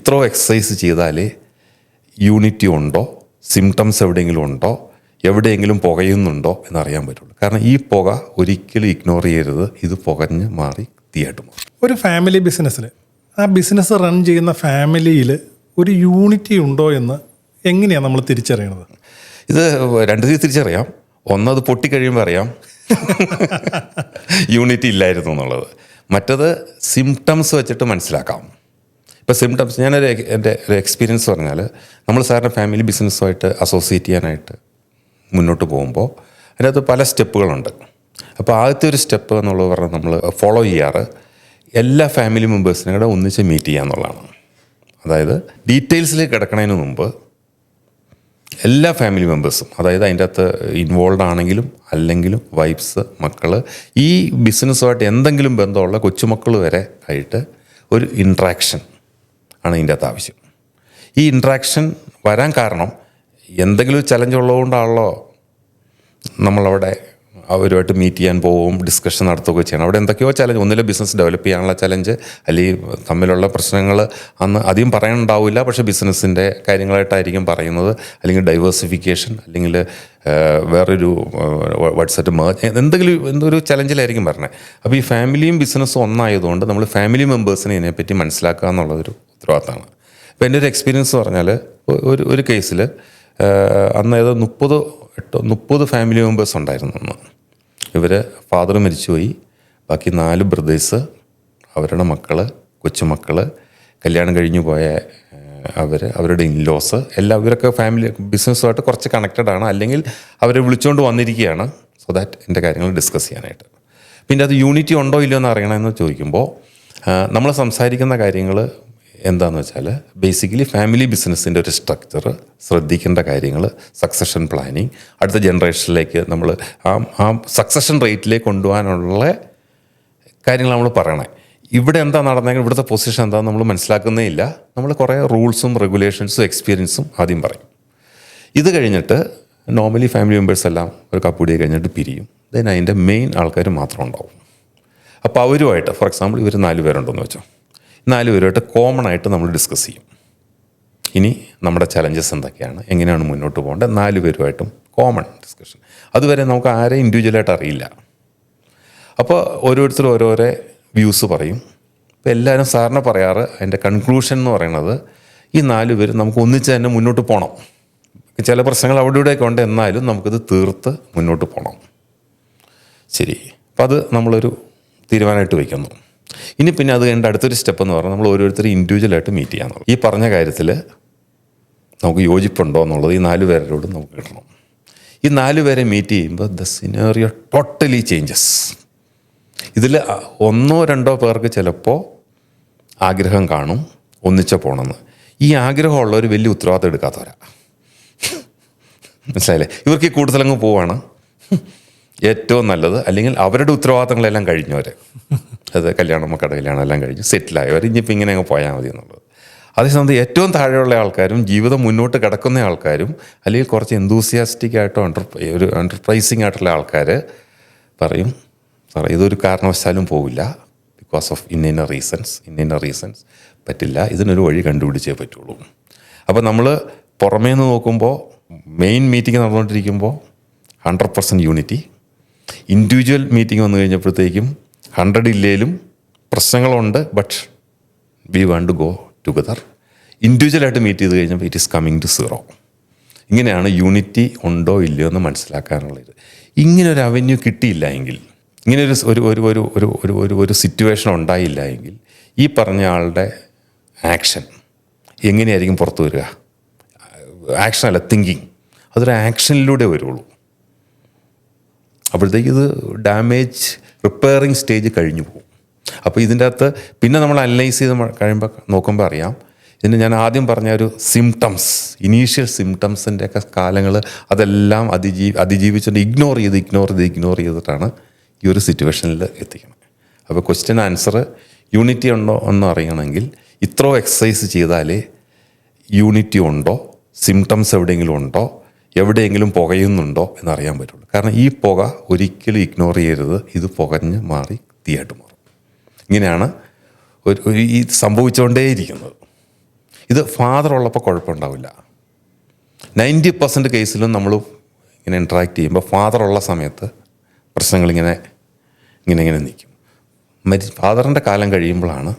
ഇത്രോ exercise ചെയ്താലേ unity ഉണ്ടോ, symptoms എവിടെയെങ്കിലും ഉണ്ടോ, എവിടെയെങ്കിലും പുകയുന്നുണ്ടോ എന്നറിയാൻ പറ്റുള്ളൂ. കാരണം ഈ പുക ഒരിക്കലും ഇഗ്നോർ ചെയ്യരുത്. ഇത് പുകഞ്ഞ് മാറി തീയായിട്ട് മാറും. ഒരു ഫാമിലി ബിസിനസ്സിൽ ആ ബിസിനസ് റൺ ചെയ്യുന്ന ഫാമിലിയിൽ ഒരു യൂണിറ്റി ഉണ്ടോ എന്ന് എങ്ങനെയാണ് നമ്മൾ തിരിച്ചറിയണത്? ഇത് രണ്ട് രീതിയിൽ തിരിച്ചറിയാം. ഒന്നത് പൊട്ടിക്കഴിയുമ്പോൾ അറിയാം യൂണിറ്റി ഇല്ലായിരുന്നു എന്നുള്ളത്. മറ്റത് സിംറ്റംസ് വെച്ചിട്ട് മനസ്സിലാക്കാം. ഇപ്പോൾ സിംറ്റംസ്, എൻ്റെ ഒരു എക്സ്പീരിയൻസ് പറഞ്ഞാൽ, നമ്മൾ സാറിന് ഫാമിലി ബിസിനസ്സുമായിട്ട് അസോസിയേറ്റ് ചെയ്യാനായിട്ട് മുന്നോട്ട് പോകുമ്പോൾ അതിനകത്ത് പല സ്റ്റെപ്പുകളുണ്ട്. അപ്പോൾ ആദ്യത്തെ ഒരു സ്റ്റെപ്പ് എന്നുള്ളത് പറഞ്ഞാൽ നമ്മൾ ഫോളോ ചെയ്യാറ് എല്ലാ ഫാമിലി മെമ്പേഴ്സിനെ കൂടെ ഒന്നിച്ച് മീറ്റ് ചെയ്യുക എന്നുള്ളതാണ്. അതായത് ഡീറ്റെയിൽസിലേക്ക് കിടക്കുന്നതിന് മുമ്പ് എല്ലാ ഫാമിലി മെമ്പേഴ്സും, അതായത് അതിൻ്റെ അകത്ത് ഇൻവോൾവ് ആണെങ്കിലും അല്ലെങ്കിലും വൈഫ്സ്, മക്കൾ, ഈ ബിസിനസ്സുമായിട്ട് എന്തെങ്കിലും ബന്ധമുള്ള കൊച്ചുമക്കൾ വരെ ആയിട്ട് ഒരു ഇൻട്രാക്ഷൻ ആണ് ഇതിൻ്റെ അകത്ത് ആവശ്യം. ഈ ഇൻട്രാക്ഷൻ വരാൻ കാരണം എന്തെങ്കിലും ചലഞ്ച് ഉള്ളതുകൊണ്ടാണല്ലോ നമ്മളവിടെ അവരുമായിട്ട് മീറ്റ് ചെയ്യാൻ പോവും, ഡിസ്കഷൻ നടത്തുകയൊക്കെ ചെയ്യണം. അവിടെ എന്തൊക്കെയോ ചലഞ്ച്, ഒന്നിലെ ബിസിനസ് ഡെവലപ്പ് ചെയ്യാനുള്ള ചലഞ്ച്, അല്ലെങ്കിൽ തമ്മിലുള്ള പ്രശ്നങ്ങൾ അന്ന് അധികം പറയാനുണ്ടാവില്ല, പക്ഷേ ബിസിനസ്സിൻ്റെ കാര്യങ്ങളായിട്ടായിരിക്കും പറയുന്നത്, അല്ലെങ്കിൽ ഡൈവേഴ്സിഫിക്കേഷൻ, അല്ലെങ്കിൽ വേറൊരു വാട്സപ്പ് മേർജ്, എന്തൊരു ചലഞ്ചിലായിരിക്കും പറഞ്ഞത്. അപ്പോൾ ഈ ഫാമിലിയും ബിസിനസ്സും ഒന്നായതുകൊണ്ട് നമ്മൾ ഫാമിലി മെമ്പേഴ്സിനെ ഇതിനെപ്പറ്റി മനസ്സിലാക്കുക എന്നുള്ളതൊരു ഉത്തരവാദിത്തമാണ്. അപ്പോൾ എൻ്റെ ഒരു എക്സ്പീരിയൻസ് പറഞ്ഞാൽ, ഒരു കേസിൽ അന്ന് ഏതോ 30 ഫാമിലി മെമ്പേഴ്സ് ഉണ്ടായിരുന്നു. അന്ന് ഇവർ ഫാദർ മരിച്ചുപോയി, ബാക്കി 4 ബ്രദേഴ്സ്, അവരുടെ മക്കൾ, കൊച്ചുമക്കൾ, കല്യാണം കഴിഞ്ഞു പോയ അവരുടെ ഇൻലോസ്, എല്ലാം ഇവരൊക്കെ ഫാമിലി ബിസിനസ്സുമായിട്ട് കുറച്ച് കണക്റ്റഡ് ആണ്, അല്ലെങ്കിൽ അവരെ വിളിച്ചുകൊണ്ട് വന്നിരിക്കുകയാണ് സോ ദാറ്റ് എൻ്റെ കാര്യങ്ങൾ ഡിസ്കസ് ചെയ്യാനായിട്ട്. പിന്നെ അത് യൂണിറ്റി ഉണ്ടോ ഇല്ലയോ എന്ന് അറിയണമെന്ന് ചോദിക്കുമ്പോൾ നമ്മൾ സംസാരിക്കുന്ന കാര്യങ്ങൾ എന്താണെന്ന് വെച്ചാൽ, ബേസിക്കലി ഫാമിലി ബിസിനസ്സിൻ്റെ ഒരു സ്ട്രക്ചർ, ശ്രദ്ധിക്കേണ്ട കാര്യങ്ങൾ, സക്സഷൻ പ്ലാനിങ്, അടുത്ത ജനറേഷനിലേക്ക് നമ്മൾ ആ സക്സഷൻ റേറ്റിലേക്ക് കൊണ്ടുപോകാനുള്ള കാര്യങ്ങൾ നമ്മൾ പറയണേ. ഇവിടെ എന്താ നടന്നെങ്കിൽ ഇവിടുത്തെ പൊസിഷൻ എന്താണെന്ന് നമ്മൾ മനസ്സിലാക്കുന്നേ ഇല്ല. നമ്മൾ കുറേ റൂൾസും റെഗുലേഷൻസും എക്സ്പീരിയൻസും ആദ്യം പറയും. ഇത് കഴിഞ്ഞിട്ട് നോർമലി ഫാമിലി മെമ്പേഴ്സ് എല്ലാം ഒരു കപ്പുടി കഴിഞ്ഞിട്ട് പിരിയും. ദെൻ അതിൻ്റെ മെയിൻ ആൾക്കാർ മാത്രം ഉണ്ടാവും. അപ്പോൾ അവരുമായിട്ട്, ഫോർ എക്സാമ്പിൾ ഇവർ 4 പേരുണ്ടെന്ന് വെച്ചോ, 4 പേരുമായിട്ട് കോമൺ ആയിട്ട് നമ്മൾ ഡിസ്കസ് ചെയ്യും. ഇനി നമ്മുടെ ചലഞ്ചസ് എന്തൊക്കെയാണ്, എങ്ങനെയാണ് മുന്നോട്ട് പോകേണ്ടത്, 4 പേരുമായിട്ടും കോമൺ ഡിസ്കഷൻ. അതുവരെ നമുക്ക് ആരെയും ഇൻഡിവിജ്വലായിട്ട് അറിയില്ല. അപ്പോൾ ഓരോരുത്തരും ഓരോരോ വ്യൂസ് പറയും. ഇപ്പോൾ എല്ലാവരും സാറിന് പറയാറ്, അതിൻ്റെ കൺക്ലൂഷൻ എന്ന് പറയുന്നത്, ഈ 4 പേര് നമുക്ക് ഒന്നിച്ച് തന്നെ മുന്നോട്ട് പോകണം. ചില പ്രശ്നങ്ങൾ അവിടെ ഇവിടെയൊക്കെ ഉണ്ട്, എന്നാലും നമുക്കത് തീർത്ത് മുന്നോട്ട് പോകണം. ശരി, അപ്പോൾ അത് നമ്മളൊരു തീരുമാനമായിട്ട് വയ്ക്കുന്നു. ഇനി പിന്നെ അത് കഴിഞ്ഞ അടുത്തൊരു സ്റ്റെപ്പ് എന്ന് പറഞ്ഞാൽ നമ്മൾ ഓരോരുത്തരും ഇൻഡിവിജ്വലായിട്ട് മീറ്റ് ചെയ്യാൻ. ഈ പറഞ്ഞ കാര്യത്തിൽ നമുക്ക് യോജിപ്പുണ്ടോ എന്നുള്ളത് ഈ 4 പേരോടും നമുക്ക് കിട്ടണം. ഈ 4 പേരെ മീറ്റ് ചെയ്യുമ്പോൾ ദ സിനാറിയോ ടോട്ടലി ചേഞ്ചസ്. ഇതിൽ 1-2 പേർക്ക് ചിലപ്പോൾ ആഗ്രഹം കാണും ഒന്നിച്ച പോകണമെന്ന്. ഈ ആഗ്രഹമുള്ളവർ വലിയ ഉത്തരവാദിത്തം എടുക്കാത്തവരാ, മനസ്സിലായില്ലേ? ഇവർക്ക് കൂടുതലങ്ങ് പോവാണ് ഏറ്റവും നല്ലത്. അല്ലെങ്കിൽ അവരുടെ ഉത്തരവാദിത്തങ്ങളെല്ലാം കഴിഞ്ഞവർ, അത് കല്യാണം, മക്കളുടെ കല്യാണം എല്ലാം കഴിഞ്ഞ് സെറ്റിലായവർ, ഇനിയിപ്പോൾ ഇങ്ങനെ അങ്ങ് പോയാൽ മതി എന്നുള്ളത്. അതേസമയത്ത് ഏറ്റവും താഴെയുള്ള ആൾക്കാരും ജീവിതം മുന്നോട്ട് കിടക്കുന്ന ആൾക്കാരും, അല്ലെങ്കിൽ കുറച്ച് എന്തൂസിയാസ്റ്റിക് ആയിട്ടോ ഒരു എൻ്റർപ്രൈസിങ് ആയിട്ടുള്ള ആൾക്കാർ പറയും, സാറേ ഇതൊരു കാരണവശാലും പോവില്ല, ബിക്കോസ് ഓഫ് ഇന്ന റീസൺസ് പറ്റില്ല, ഇതിനൊരു വഴി കണ്ടുപിടിച്ചേ പറ്റുള്ളൂ. അപ്പോൾ നമ്മൾ പുറമേ നിന്ന് നോക്കുമ്പോൾ മെയിൻ മീറ്റിംഗ് നടന്നുകൊണ്ടിരിക്കുമ്പോൾ 100% യൂണിറ്റി. ഇൻഡിവിജ്വൽ മീറ്റിംഗ് വന്നു കഴിഞ്ഞപ്പോഴത്തേക്കും 100 ഇല്ലേലും പ്രശ്നങ്ങളുണ്ട്, but we want to go together. ഇൻഡിവിജ്വലായിട്ട് മീറ്റ് ചെയ്ത് കഴിഞ്ഞപ്പോൾ ഇറ്റ് ഈസ് കമ്മിങ് ടു 0. ഇങ്ങനെയാണ് യൂണിറ്റി ഉണ്ടോ ഇല്ലയോ എന്ന് മനസ്സിലാക്കാനുള്ളത്. ഇങ്ങനൊരു അവന്യൂ കിട്ടിയില്ല എങ്കിൽ, ഇങ്ങനെ ഒരു സിറ്റുവേഷൻ ഉണ്ടായില്ല എങ്കിൽ, ഈ പറഞ്ഞ ആളുടെ ആക്ഷൻ എങ്ങനെയായിരിക്കും പുറത്തു വരിക? ആക്ഷൻ അല്ല, തിങ്കിങ്. അതൊരു ആക്ഷനിലൂടെ വരുള്ളൂ. അപ്പോഴത്തേക്ക് ഇത് ഡാമേജ് റിപ്പയറിങ് സ്റ്റേജ് കഴിഞ്ഞു പോകും. അപ്പോൾ ഇതിൻ്റെ അകത്ത് പിന്നെ നമ്മൾ അനലൈസ് ചെയ്ത് കഴിയുമ്പോൾ നോക്കുമ്പോൾ അറിയാം, ഇതിന് ഞാൻ ആദ്യം പറഞ്ഞ ഒരു സിംറ്റംസ്, ഇനീഷ്യൽ സിംറ്റംസിൻ്റെയൊക്കെ കാലങ്ങൾ അതെല്ലാം അതിജീവിച്ചുകൊണ്ട് ഇഗ്നോർ ചെയ്തിട്ടാണ് ഈ ഒരു സിറ്റുവേഷനിൽ എത്തിക്കുന്നത്. അപ്പോൾ ക്വസ്റ്റ്യൻ ആൻസർ യൂണിറ്റി ഉണ്ടോ എന്ന് അറിയണമെങ്കിൽ ഇത്രയോ എക്സസൈസ് ചെയ്താലേ യൂണിറ്റി ഉണ്ടോ, സിംറ്റംസ് എവിടെയെങ്കിലും ഉണ്ടോ, എവിടെയെങ്കിലും പുകയുന്നുണ്ടോ എന്നറിയാൻ പറ്റുള്ളൂ. കാരണം ഈ പുക ഒരിക്കലും ഇഗ്നോർ ചെയ്യരുത്. ഇത് പുകഞ്ഞ് മാറി തീയായിട്ട് മാറും. ഇങ്ങനെയാണ് ഈ സംഭവിച്ചുകൊണ്ടേയിരിക്കുന്നത്. ഇത് ഫാദർ ഉള്ളപ്പോൾ കുഴപ്പമുണ്ടാവില്ല. 90% കേസിലും നമ്മൾ ഇങ്ങനെ ഇൻട്രാക്ട് ചെയ്യുമ്പോൾ ഫാദർ ഉള്ള സമയത്ത് പ്രശ്നങ്ങളിങ്ങനെ ഇങ്ങനെ നിൽക്കും. ഫാദറിൻ്റെ കാലം കഴിയുമ്പോഴാണ്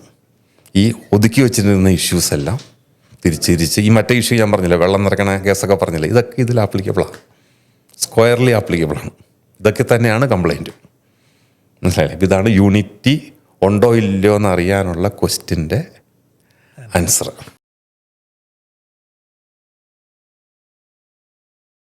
ഈ ഒതുക്കി വെച്ചിരുന്ന ഇഷ്യൂസ് എല്ലാം തിരിച്ച് ഈ മറ്റേ ഇഷ്യൂ ഞാൻ പറഞ്ഞില്ല, വെള്ളം നിറയ്ക്കണ കേസൊക്കെ പറഞ്ഞില്ല, ഇതൊക്കെ ഇതിൽ ആപ്ലിക്കബിളാണ്, സ്ക്വയർലി ആപ്ലിക്കബിളാണ്. ഇതൊക്കെ തന്നെയാണ് കംപ്ലൈൻറ്റ്. മനസ്സിലായില്ലേ? ഇതാണ് യൂണിറ്റി ഉണ്ടോ ഇല്ലയോ എന്ന് അറിയാനുള്ള ക്വസ്റ്റ്യൻ്റെ ആൻസർ.